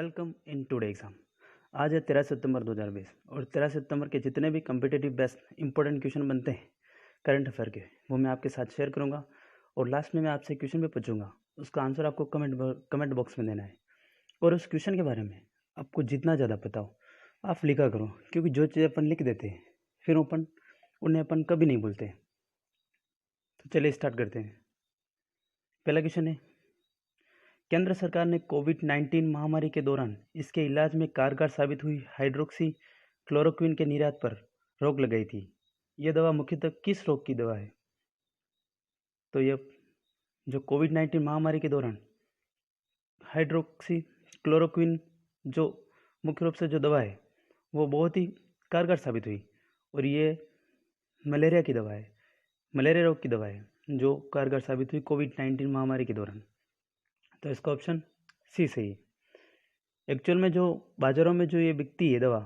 Welcome in today exam. आज है 13 सितंबर 2020 और 13 सितंबर के जितने भी कम्पिटिटिव बेस्ट इंपॉर्टेंट क्वेश्चन बनते हैं करंट अफेयर के, वो मैं आपके साथ शेयर करूंगा। और लास्ट में मैं आपसे क्वेश्चन भी पूछूंगा, उसका आंसर आपको कमेंट बॉक्स में देना है। और उस क्वेश्चन के बारे में आपको जितना ज़्यादा पता हो आप लिखा करो, क्योंकि जो चीज़ अपन लिख देते हैं फिर उन्हें अपन कभी नहीं भूलते। तो चलिए स्टार्ट करते हैं। पहला क्वेश्चन है, केंद्र सरकार ने कोविड-19 महामारी के दौरान इसके इलाज में कारगर साबित हुई हाइड्रोक्सी क्लोरोक्विन के निर्यात पर रोक लगाई थी। यह दवा मुख्यतः किस रोग की दवा है? तो यह जो कोविड-19 महामारी के दौरान हाइड्रोक्सी क्लोरोक्विन जो मुख्य रूप से जो दवा है वो बहुत ही कारगर साबित हुई, और ये मलेरिया की दवा है, मलेरिया रोग की दवा है जो कारगर साबित हुई कोविड-19 महामारी के दौरान। तो इसका ऑप्शन सी सही है। एक्चुअल में जो बाज़ारों में जो ये बिकती है दवा,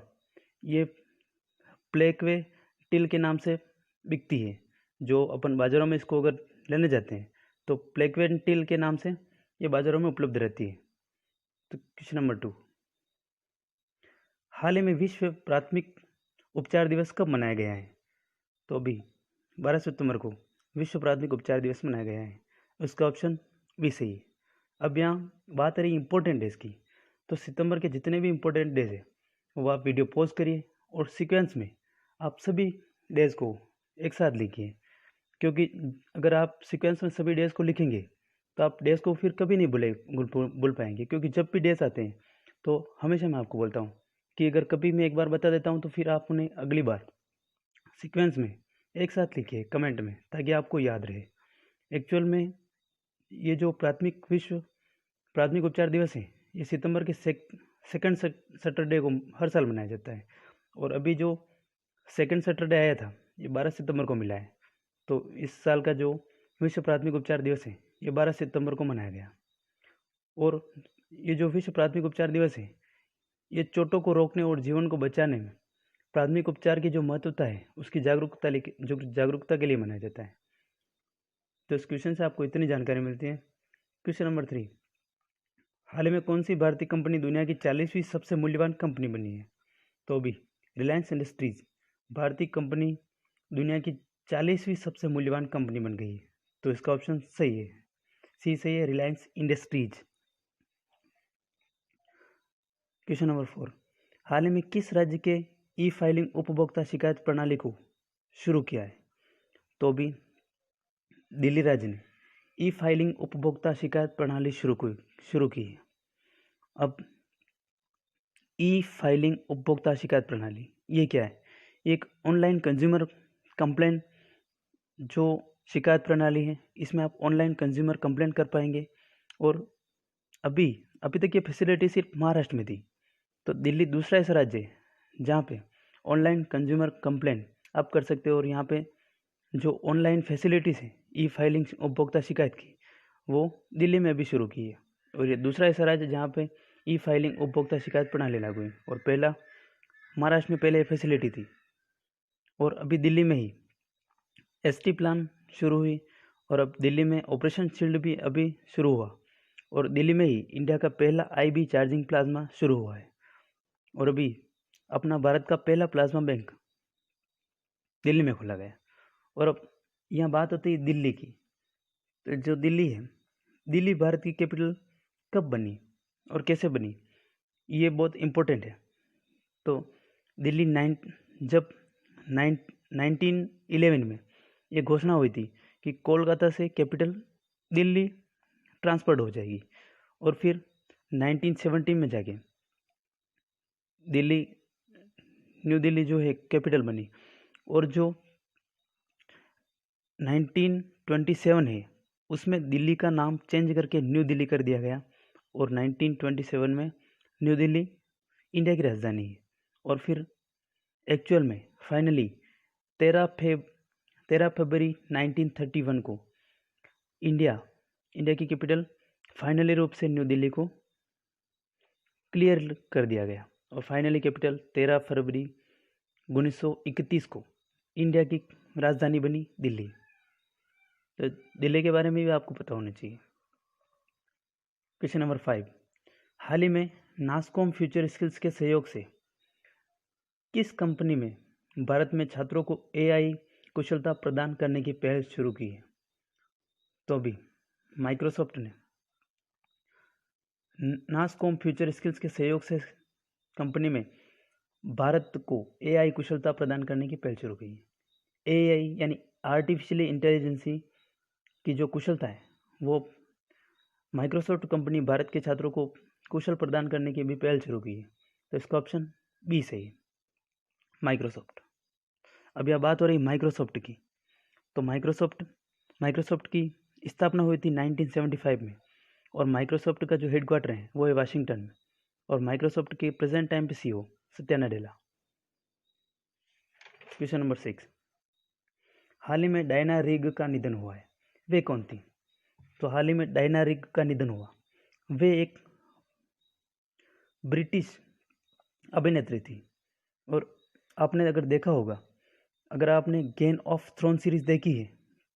ये प्लेक्वे टिल के नाम से बिकती है। जो अपन बाज़ारों में इसको अगर लेने जाते हैं तो प्लेक्वे टिल के नाम से ये बाज़ारों में उपलब्ध रहती है। तो क्वेश्चन नंबर 2, हाल ही में विश्व प्राथमिक उपचार दिवस कब मनाया गया है? तो अभी 12 सितंबर को विश्व प्राथमिक उपचार दिवस मनाया गया है। उसका ऑप्शन भी सही है। अब यहाँ बात आ रही इंपॉर्टेंट डेज की, तो सितंबर के जितने भी इंपॉर्टेंट डेज है वो आप वीडियो पॉज करिए और सीक्वेंस में आप सभी डेज को एक साथ लिखिए, क्योंकि अगर आप सीक्वेंस में सभी डेज को लिखेंगे तो आप डेज को फिर कभी नहीं भूल पाएंगे। क्योंकि जब भी डेज आते हैं तो हमेशा मैं आपको बोलता हूँ कि अगर कभी मैं एक बार बता देता हूँ तो फिर आप उन्हें अगली बार सीक्वेंस में एक साथ लिखिए कमेंट में, ताकि आपको याद रहे। एक्चुअल में ये जो विश्व प्राथमिक उपचार दिवस है ये सितंबर के सेकंड सैटरडे को हर साल मनाया जाता है, और अभी जो सेकंड सैटरडे आया था ये 12 सितंबर को मिला है। तो इस साल का जो विश्व प्राथमिक उपचार दिवस है ये 12 सितंबर को मनाया गया। और ये जो विश्व प्राथमिक उपचार दिवस है ये चोटों को रोकने और जीवन को बचाने में प्राथमिक उपचार की जो महत्वता है उसकी जागरूकता के लिए मनाया जाता है। तो इस क्वेश्चन से आपको इतनी जानकारी मिलती है। क्वेश्चन नंबर 3, हाल ही में कौन सी भारतीय कंपनी दुनिया की 40वीं सबसे मूल्यवान कंपनी बनी है? तो अभी रिलायंस इंडस्ट्रीज भारतीय कंपनी दुनिया की 40वीं सबसे मूल्यवान कंपनी बन गई है। तो इसका ऑप्शन सही है, सी सही है, रिलायंस इंडस्ट्रीज। क्वेश्चन नंबर 4, हाल ही में किस राज्य के ई फाइलिंग उपभोक्ता शिकायत प्रणाली को शुरू किया है? तो अभी दिल्ली राज्य ने ई फाइलिंग उपभोक्ता शिकायत प्रणाली शुरू की है। अब ई फाइलिंग उपभोक्ता शिकायत प्रणाली ये क्या है? एक ऑनलाइन कंज्यूमर कंप्लेंट जो शिकायत प्रणाली है, इसमें आप ऑनलाइन कंज्यूमर कंप्लेंट कर पाएंगे। और अभी तक ये फैसिलिटी सिर्फ महाराष्ट्र में थी, तो दिल्ली दूसरा ऐसा राज्य है जहाँ पे ऑनलाइन कंज्यूमर कंप्लेंट आप कर सकते हो। और यहाँ पे जो ऑनलाइन फैसिलिटीज़ है ई फाइलिंग उपभोक्ता शिकायत की, वो दिल्ली में भी शुरू की है। और ये दूसरा ऐसा राज्य जहाँ पे ई फाइलिंग उपभोक्ता शिकायत प्रणाली लागू है। और पहला महाराष्ट्र में पहले फैसिलिटी थी, और अभी दिल्ली में ही एसटी प्लान शुरू हुई, और अब दिल्ली में ऑपरेशन शील्ड भी अभी शुरू हुआ, और दिल्ली में ही इंडिया का पहला आईबी चार्जिंग प्लाज्मा शुरू हुआ है। और अभी अपना भारत का पहला प्लाज्मा बैंक दिल्ली में खोला गया। और अब यहाँ बात होती है दिल्ली की, तो जो दिल्ली है, दिल्ली भारत की कैपिटल कब बनी और कैसे बनी, ये बहुत इम्पोर्टेंट है। तो दिल्ली जब 1911 में ये घोषणा हुई थी कि कोलकाता से कैपिटल दिल्ली ट्रांसफर्ड हो जाएगी, और फिर 1970 में जाके न्यू दिल्ली जो है कैपिटल बनी। और जो 1927 है उसमें दिल्ली का नाम चेंज करके न्यू दिल्ली कर दिया गया, और 1927 में न्यू दिल्ली इंडिया की राजधानी है। और फिर एक्चुअल में फाइनली 13 फरवरी 1931 को इंडिया की कैपिटल फाइनली रूप से न्यू दिल्ली को क्लियर कर दिया गया, और फाइनली कैपिटल 13 फरवरी 1931 को इंडिया की राजधानी बनी दिल्ली। तो दिल्ली के बारे में भी आपको पता होना चाहिए। क्वेश्चन नंबर 5, हाल ही में नासकॉम फ्यूचर स्किल्स के सहयोग से किस कंपनी में भारत में छात्रों को AI कुशलता प्रदान करने की पहल शुरू की है? तो अभी माइक्रोसॉफ्ट ने नासकॉम फ्यूचर स्किल्स के सहयोग से कंपनी में भारत को AI कुशलता प्रदान करने की पहल शुरू की है। AI यानी आर्टिफिशियल इंटेलिजेंसी की जो कुशलता है वो माइक्रोसॉफ्ट कंपनी भारत के छात्रों को कुशल प्रदान करने की भी पहल शुरू की है। तो इसका ऑप्शन बी सही है, माइक्रोसॉफ्ट। अब यह बात हो रही माइक्रोसॉफ्ट की, तो माइक्रोसॉफ्ट की स्थापना हुई थी 1975 में और माइक्रोसॉफ्ट का जो हेडक्वार्टर है वो है वाशिंगटन में और माइक्रोसॉफ्ट के प्रेजेंट टाइम पे CEO Satya Nadella. Question number 6, हाल ही में डायना रिग का निधन हुआ है, वे कौन थी? तो हाल ही में डायना रिग का निधन हुआ, वे एक ब्रिटिश अभिनेत्री थी और आपने अगर देखा होगा, अगर आपने गेम ऑफ थ्रोन सीरीज देखी है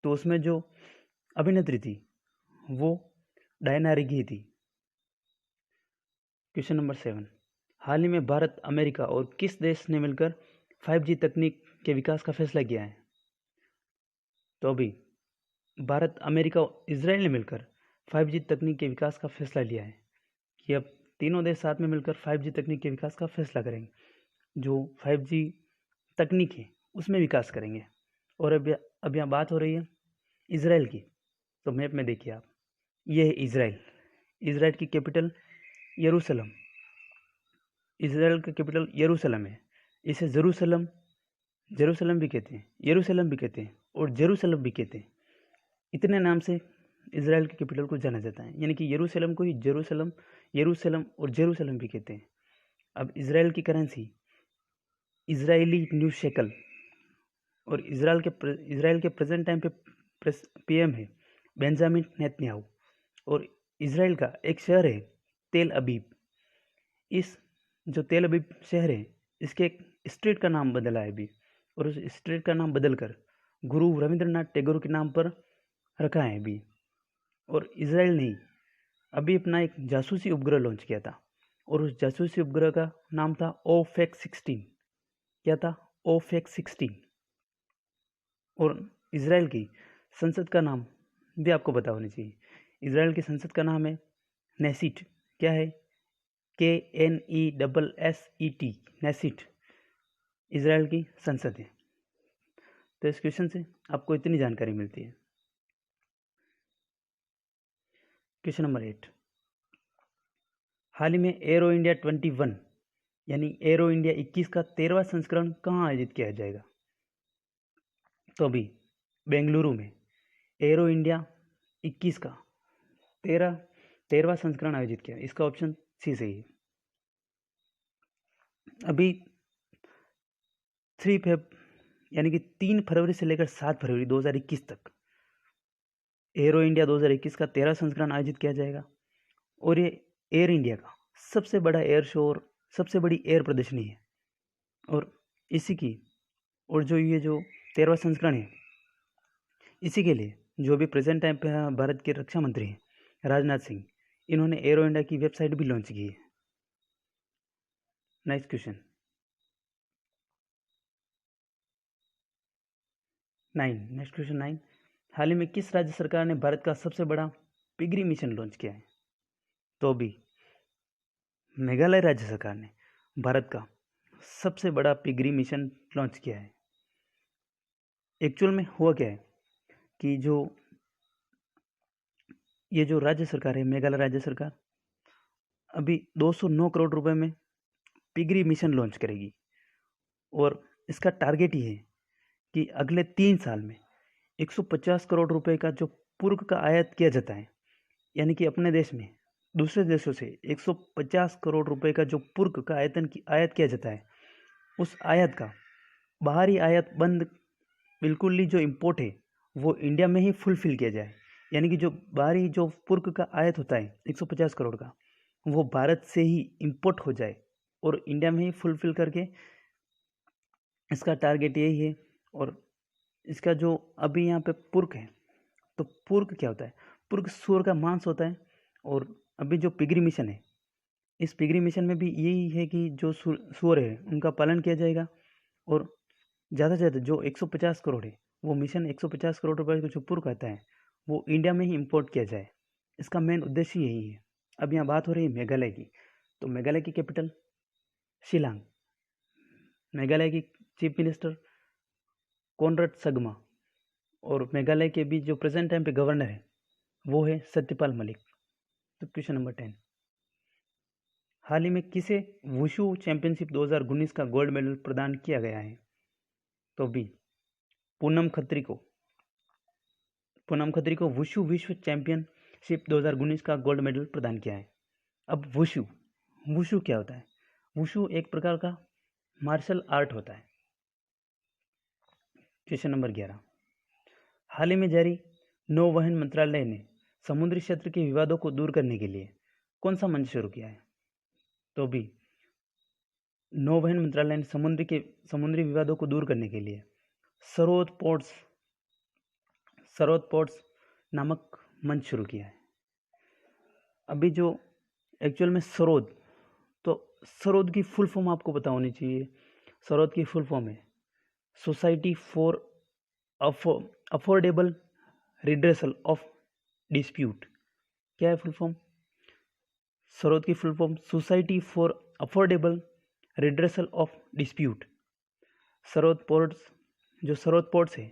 तो उसमें जो अभिनेत्री थी वो डायना रिग ही थी। क्वेश्चन नंबर 7, हाल ही में भारत, अमेरिका और किस देश ने मिलकर 5G तकनीक के विकास का फैसला किया है? तो अभी भारत, अमेरिका और इजराइल ने मिलकर 5G तकनीक के विकास का फैसला लिया है कि अब तीनों देश साथ में मिलकर 5G तकनीक के विकास का फैसला करेंगे, जो 5G तकनीक है उसमें विकास करेंगे। और अब यहाँ बात हो रही है इजराइल की, तो मैप में देखिए आप, ये है इजराइल की कैपिटल यरूशलेम, इजराइल का कैपिटल यरूशलेम है। इसे जेरूशलेम भी कहते हैं, यरूशलेम भी कहते हैं और जेरूशलेम भी कहते हैं। इतने नाम से इजराइल के कैपिटल को जाना जाता है, यानी कि यरूशलेम को ही यरूशलेम और जेरूशलेम भी कहते हैं। अब इजराइल की करेंसी इजरायली न्यू शेकल और इजराइल के प्रेजेंट टाइम पे PM है बेंजामिन नेतन्याहू और इजराइल का एक शहर है तेल अबीब। इस जो तेल अबीब शहर है इसके एक स्ट्रीट का नाम बदला है अभी और उस स्ट्रीट का नाम बदलकर गुरु रविंद्रनाथ टैगोर के नाम पर रखा है अभी। और इजराइल ने अभी अपना एक जासूसी उपग्रह लॉन्च किया था और उस जासूसी उपग्रह का नाम था OFAC-16। क्या था? OFAC-16। और इजराइल की संसद का नाम भी आपको पता होना चाहिए, इजराइल की संसद का नाम है नेसिट। क्या है? KNESSET, नेसिट इजराइल की संसद है। तो इस क्वेश्चन से आपको इतनी जानकारी मिलती है। क्वेश्चन नंबर 8, हाल ही में एरो इंडिया 21 यानी एरो इंडिया 21 का 13वां संस्करण कहाँ आयोजित किया जाएगा? तो अभी बेंगलुरु में एरो इंडिया 21 का 13वां संस्करण आयोजित किया। इसका ऑप्शन सी सही है। अभी 3 फरवरी से लेकर 7 फरवरी 2021 तक एरो इंडिया 2021 का 13वां संस्करण आयोजित किया जाएगा और ये एयर इंडिया का सबसे बड़ा एयर शो और सबसे बड़ी एयर प्रदर्शनी है। और इसी की और जो ये जो 13वां संस्करण है, इसी के लिए जो भी प्रेजेंट टाइम पे भारत के रक्षा मंत्री हैं राजनाथ सिंह, इन्होंने एरो इंडिया की वेबसाइट भी लॉन्च की है। नेक्स्ट क्वेश्चन 9, हाल ही में किस राज्य सरकार ने भारत का सबसे बड़ा पिगरी मिशन लॉन्च किया है? तो अभी मेघालय राज्य सरकार ने भारत का सबसे बड़ा पिगरी मिशन लॉन्च किया है। एक्चुअल में हुआ क्या है कि ये जो राज्य सरकार है, मेघालय राज्य सरकार, अभी 209 करोड़ रुपए में पिगरी मिशन लॉन्च करेगी और इसका टारगेट ये है कि अगले 3 साल में 150 करोड़ रुपए का जो पूर्व का आयात किया जाता है, यानी कि अपने देश में दूसरे देशों से 150 करोड़ रुपए का जो पूर्व का आयात किया जाता है, उस आयात का बाहरी आयात बंद, बिल्कुल ही जो इम्पोर्ट है वो इंडिया में ही फुलफिल किया जाए। यानी कि जो बाहरी जो पूर्व का आयात होता है 150 करोड़ का, वो भारत से ही इम्पोर्ट हो जाए और इंडिया में ही फुलफिल करके, इसका टारगेट यही है। और इसका जो अभी यहाँ पे पुर्क है, तो पुर्क क्या होता है? पुर्क सूअर का मांस होता है और अभी जो पिगरी मिशन है इस पिगरी मिशन में भी यही है कि जो सूअर है उनका पालन किया जाएगा और ज़्यादा से ज़्यादा जो 150 करोड़ है वो मिशन 150 करोड़ रुपए को जो पूर्ण करता है वो इंडिया में ही इम्पोर्ट किया जाए। इसका मेन उद्देश्य यही है। अब यहाँ बात हो रही है मेघालय की, तो मेघालय की कैपिटल शिलांग, मेघालय की चीफ मिनिस्टर कोनराड संगमा और मेघालय के भी जो प्रेजेंट टाइम पे गवर्नर है वो है सत्यपाल मलिक। तो क्वेश्चन नंबर 10, हाल ही में किसे वुशु चैंपियनशिप 2019 का गोल्ड मेडल प्रदान किया गया है? तो बी पूनम खत्री को वुशु विश्व चैंपियनशिप 2019 का गोल्ड मेडल प्रदान किया है। अब वुशु क्या होता है? वुशु एक प्रकार का मार्शल आर्ट होता है। क्वेश्चन नंबर 11, हाल ही में जारी नौवहन मंत्रालय ने समुद्री क्षेत्र के विवादों को दूर करने के लिए कौन सा मंच शुरू किया है? तो भी नौवहन मंत्रालय ने समुद्री विवादों को दूर करने के लिए सरोद पोर्ट्स नामक मंच शुरू किया है। अभी जो एक्चुअल में सरोद की फुल फॉर्म आपको पता होनी चाहिए। सरोद की फुल फॉर्म है society for affordable redressal of dispute. क्या है फुल फॉर्म? सरोद की full form society for affordable redressal of dispute. Sarod ports है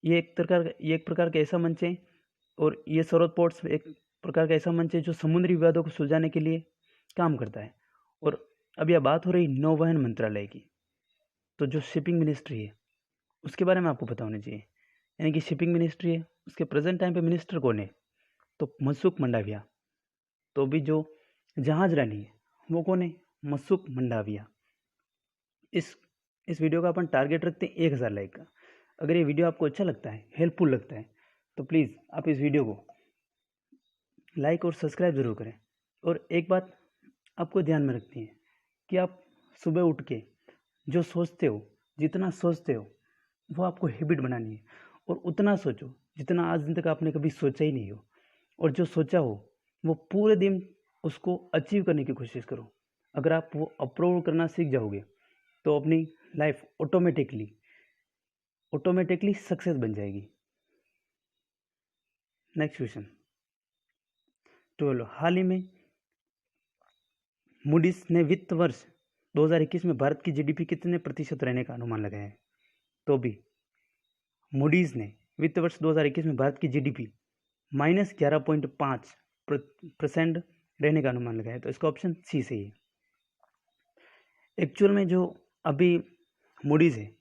ये एक प्रकार का ऐसा मंच है, और ये सरोद पोर्ट्स एक प्रकार का ऐसा मंच है जो समुद्री विवादों को सुलझाने के लिए काम करता है। और अब यह बात हो रही नौवहन मंत्रालय की, तो जो शिपिंग मिनिस्ट्री है उसके बारे में आपको पता होना चाहिए। यानी कि शिपिंग मिनिस्ट्री है, उसके प्रेजेंट टाइम पे मिनिस्टर कौन है? तो मनसुख मंडाविया। तो भी जो जहाज रानी है वो कौन है? मनसुख मंडाविया। इस वीडियो का अपन टारगेट रखते हैं 1000 लाइक का। अगर ये वीडियो आपको अच्छा लगता है, हेल्पफुल लगता है, तो प्लीज़ आप इस वीडियो को लाइक और सब्सक्राइब ज़रूर करें। और एक बात आपको ध्यान में रखनी है कि आप सुबह उठ के जो सोचते हो, जितना सोचते हो वो आपको हैबिट बनानी है, और उतना सोचो जितना आज दिन तक आपने कभी सोचा ही नहीं हो। और जो सोचा हो वो पूरे दिन उसको अचीव करने की कोशिश करो। अगर आप वो अप्रूव करना सीख जाओगे तो अपनी लाइफ ऑटोमेटिकली सक्सेस बन जाएगी। नेक्स्ट क्वेश्चन 12, हाल ही में मूडीज ने वित्त वर्ष 2021 में भारत की जीडीपी कितने प्रतिशत रहने का अनुमान लगाया है? तो भी मूडीज ने वित्त वर्ष 2021 में भारत की जीडीपी -11.5% रहने का अनुमान लगाया है। तो इसका ऑप्शन सी सही है। एक्चुअल में जो अभी मूडीज है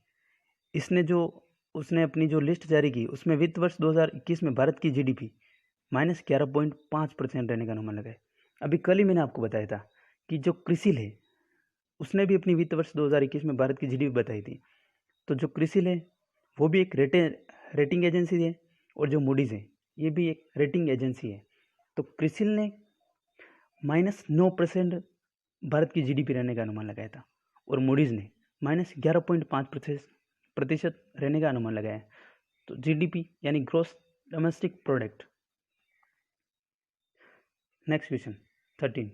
उसने अपनी जो लिस्ट जारी की उसमें वित्त वर्ष 2021 में भारत की जीडीपी -11.5% रहने का अनुमान लगाया। अभी कल ही मैंने आपको बताया था कि जो क्रिसिल है उसने भी अपनी वित्त वर्ष 2021 में भारत की जीडीपी बताई थी। तो जो क्रिसिल है वो भी एक रेटिंग एजेंसी है, और जो मूडीज है ये भी एक रेटिंग एजेंसी है। तो क्रिसिल ने -9% भारत की जीडीपी रहने का अनुमान लगाया था, और मूडीज ने -11.5% रहने का अनुमान लगाया है। तो जीडीपी यानी gross domestic product. Next question 13,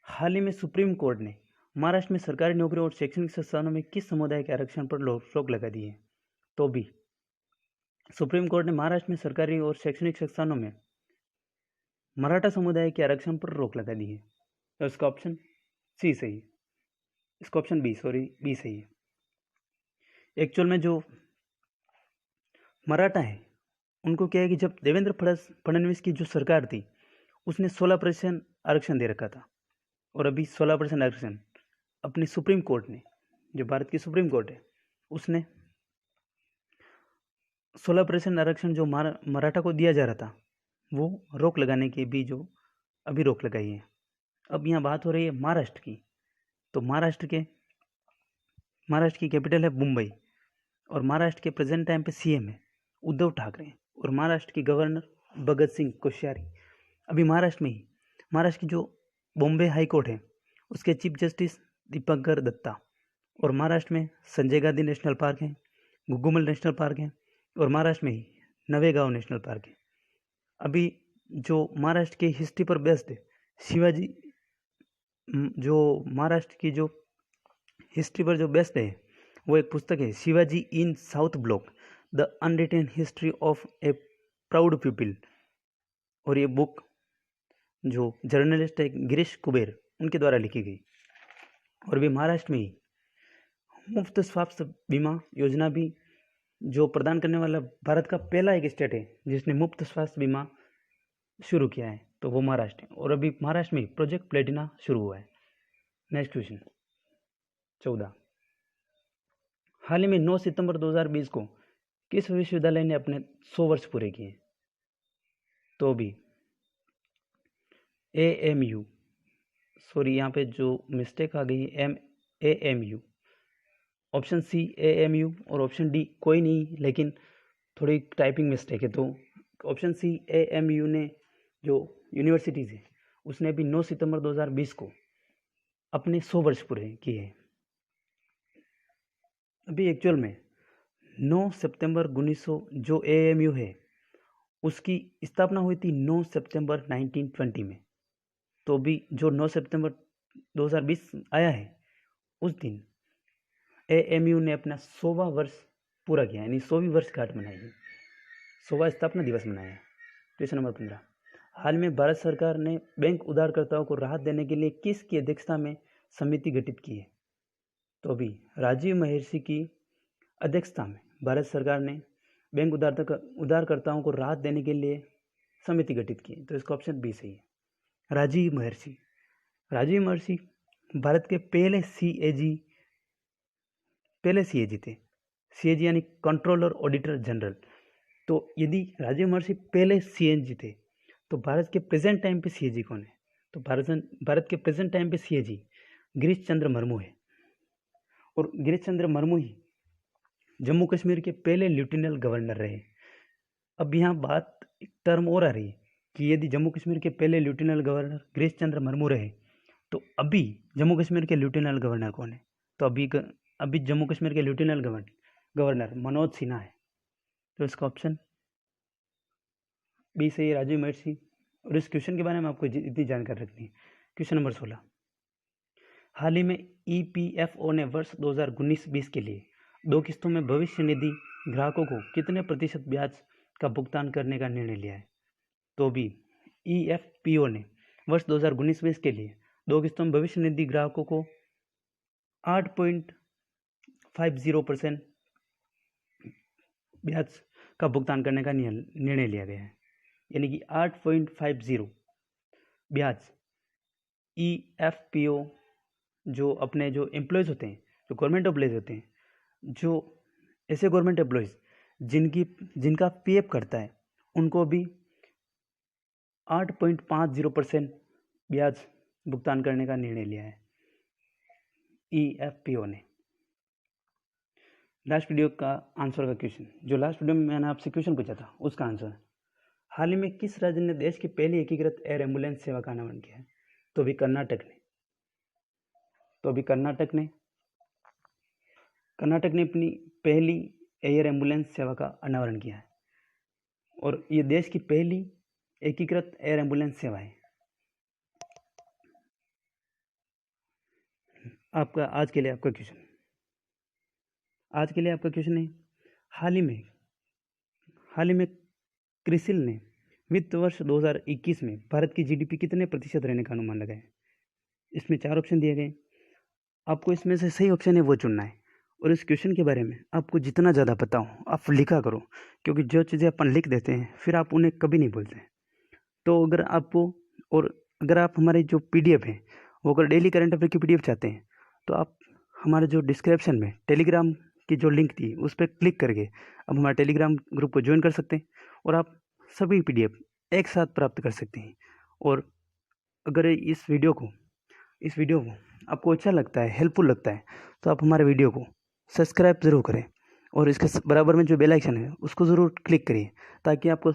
हाल ही में सुप्रीम कोर्ट ने महाराष्ट्र में सरकारी नौकरियों और शैक्षणिक संस्थानों में किस समुदाय के आरक्षण पर रोक लगा दी है? तो भी सुप्रीम कोर्ट ने महाराष्ट्र में सरकारी और शैक्षणिक संस्थानों में मराठा समुदाय के आरक्षण पर रोक लगा दी है। तो इसका ऑप्शन सी सही है। इसका ऑप्शन बी सही है। एक्चुअल में जो मराठा है उनको क्या है कि जब देवेंद्र फडणवीस की जो सरकार थी उसने 16% आरक्षण दे रखा था, और अभी 16% आरक्षण अपनी सुप्रीम कोर्ट ने, जो भारत की सुप्रीम कोर्ट है, उसने 16% आरक्षण जो मराठा को दिया जा रहा था वो रोक लगाने की भी जो अभी रोक लगाई है। अब यहाँ बात हो रही है महाराष्ट्र की। तो महाराष्ट्र की कैपिटल है मुंबई, और महाराष्ट्र के प्रेजेंट टाइम पे सीएम है उद्धव ठाकरे, और महाराष्ट्र की गवर्नर भगत सिंह कोश्यारी। अभी महाराष्ट्र की जो बॉम्बे हाई कोर्ट है उसके चीफ जस्टिस दीपंकर दत्ता, और महाराष्ट्र में संजय गांधी नेशनल पार्क है, गुग्गुमल नेशनल पार्क है, और महाराष्ट्र में ही नवेगांव नेशनल पार्क है। अभी जो महाराष्ट्र के हिस्ट्री पर बेस्ड है जो महाराष्ट्र की जो हिस्ट्री पर जो बेस्ड है वो एक पुस्तक है, Shivaji in South Block, the unwritten history of a proud people. और ये बुक जो जर्नलिस्ट है गिरीश कुबेर उनके द्वारा लिखी गई। और भी महाराष्ट्र में ही मुफ्त स्वास्थ्य बीमा योजना भी जो प्रदान करने वाला भारत का पहला एक स्टेट है जिसने मुफ्त स्वास्थ्य बीमा शुरू किया है, तो वो महाराष्ट्र है। और अभी महाराष्ट्र में प्रोजेक्ट प्लेटिना शुरू हुआ है। नेक्स्ट क्वेश्चन 14, हाल ही में 9 सितंबर 2020 को किस विश्वविद्यालय ने अपने 100 वर्ष पूरे किए? तो भी AMU, सॉरी यहाँ पे जो मिस्टेक आ गई है AMU, ऑप्शन सी AMU और ऑप्शन डी कोई नहीं, लेकिन थोड़ी टाइपिंग मिस्टेक है, तो ऑप्शन सी AMU ने जो यूनिवर्सिटीज़ है उसने भी 9 सितंबर 2020 को अपने 100 वर्ष पूरे किए हैं। अभी एक्चुअल में 9 सितंबर 1900 जो AMU है उसकी स्थापना हुई थी 9 सितंबर 1920 में। तो भी जो 9 सितंबर 2020 आया है उस दिन AMU ने अपना 100वां वर्ष पूरा किया, यानी 100वीं वर्षगांठ मनाई है, 100वां स्थापना दिवस मनाया है। क्वेश्चन नंबर 15, हाल में भारत सरकार ने बैंक उधारकर्ताओं को राहत देने के लिए किसकी अध्यक्षता में समिति गठित की है? तो अभी राजीव महर्षि की अध्यक्षता में भारत सरकार ने बैंक उधारकर्ताओं को राहत देने के लिए समिति गठित की है, तो इसका ऑप्शन बी सही है, राजीव महर्षि। राजीव महर्षि भारत के पहले CAG थे। CAG यानी कंट्रोलर ऑडिटर जनरल। तो यदि राजीव महर्षि पहले CAG थे तो भारत के प्रेजेंट टाइम पे CAG कौन है? तो भारत के प्रेजेंट टाइम पे CAG गिरीश चंद्र मुर्मू है। और गिरीश चंद्र मुर्मू ही जम्मू कश्मीर के पहले लेफ्टिनेंट गवर्नर रहे। अब यहाँ बात एक टर्म और आ रही है कि यदि जम्मू कश्मीर के पहले लेफ्टिनेंट गवर्नर गिरीश चंद्र मुर्मू रहे तो अभी जम्मू कश्मीर के लेफ्टिनेंट गवर्नर कौन है? तो अभी जम्मू कश्मीर के लेफ्टिनेंट गवर्नर मनोज सिन्हा है। तो इसका ऑप्शन बी सही है, राजीव महर्षि। और इस क्वेश्चन के बारे में आपको इतनी जानकारी रखनी है। क्वेश्चन नंबर 16, हाल ही में EPFO ने वर्ष 2019-20 के लिए 2 किस्तों में भविष्य निधि ग्राहकों को कितने प्रतिशत ब्याज का भुगतान करने का निर्णय लिया है? तो भी EFPO ने वर्ष 2019-20 के लिए 2 किस्तों में भविष्य निधि ग्राहकों को 8.50% ब्याज का भुगतान करने का निर्णय लिया गया है, यानी कि 8.50 ब्याज EFPO जो अपने जो एम्प्लॉयज़ होते हैं, जो गवर्नमेंट एम्प्लॉयज़ होते हैं, जो ऐसे गवर्नमेंट एम्प्लॉयज़ जिनका PF करता है उनको भी 8.50% ब्याज भुगतान करने का निर्णय लिया है EFPO ने। लास्ट वीडियो का आंसर का क्वेश्चन, जो लास्ट वीडियो में मैंने आपसे क्वेश्चन पूछा था उसका आंसर, हाल ही में किस राज्य ने देश की पहली एकीकृत एयर एम्बुलेंस सेवा का अनावरण किया है? तो अभी कर्नाटक ने अपनी पहली एयर एम्बुलेंस सेवा का अनावरण किया है और ये देश की पहली एकीकृत एयर एम्बुलेंस सेवा है। आज के लिए आपका क्वेश्चन है, हाल ही में क्रिसिल ने वित्त वर्ष 2021 में भारत की GDP कितने प्रतिशत रहने का अनुमान लगाया? इसमें 4 ऑप्शन दिए गए, आपको इसमें से सही ऑप्शन है वो चुनना है। और इस क्वेश्चन के बारे में आपको जितना ज़्यादा पता हो आप लिखा करो, क्योंकि जो चीज़ें अपन लिख देते हैं फिर आप उन्हें कभी नहीं भूलते। तो अगर आप हमारे जो PDF है वो अगर डेली करंट अफेयर की PDF चाहते हैं तो आप हमारे जो डिस्क्रिप्शन में टेलीग्राम की जो लिंक थी उस पर क्लिक करके अब हमारे टेलीग्राम ग्रुप को ज्वाइन कर सकते हैं और आप सभी PDF एक साथ प्राप्त कर सकते हैं। और अगर इस वीडियो को आपको अच्छा लगता है, हेल्पफुल लगता है, तो आप हमारे वीडियो को सब्सक्राइब ज़रूर करें और इसके बराबर में जो बेल आइकन है उसको ज़रूर क्लिक करिए, ताकि आपको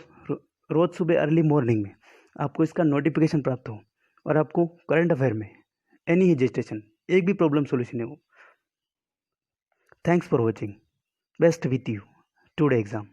रोज़ सुबह अर्ली मॉर्निंग में आपको इसका नोटिफिकेशन प्राप्त हो और आपको करंट अफेयर में एनी हेजिटेशन, एक भी प्रॉब्लम सॉल्यूशन है वो। Thanks for watching, best with you today exam.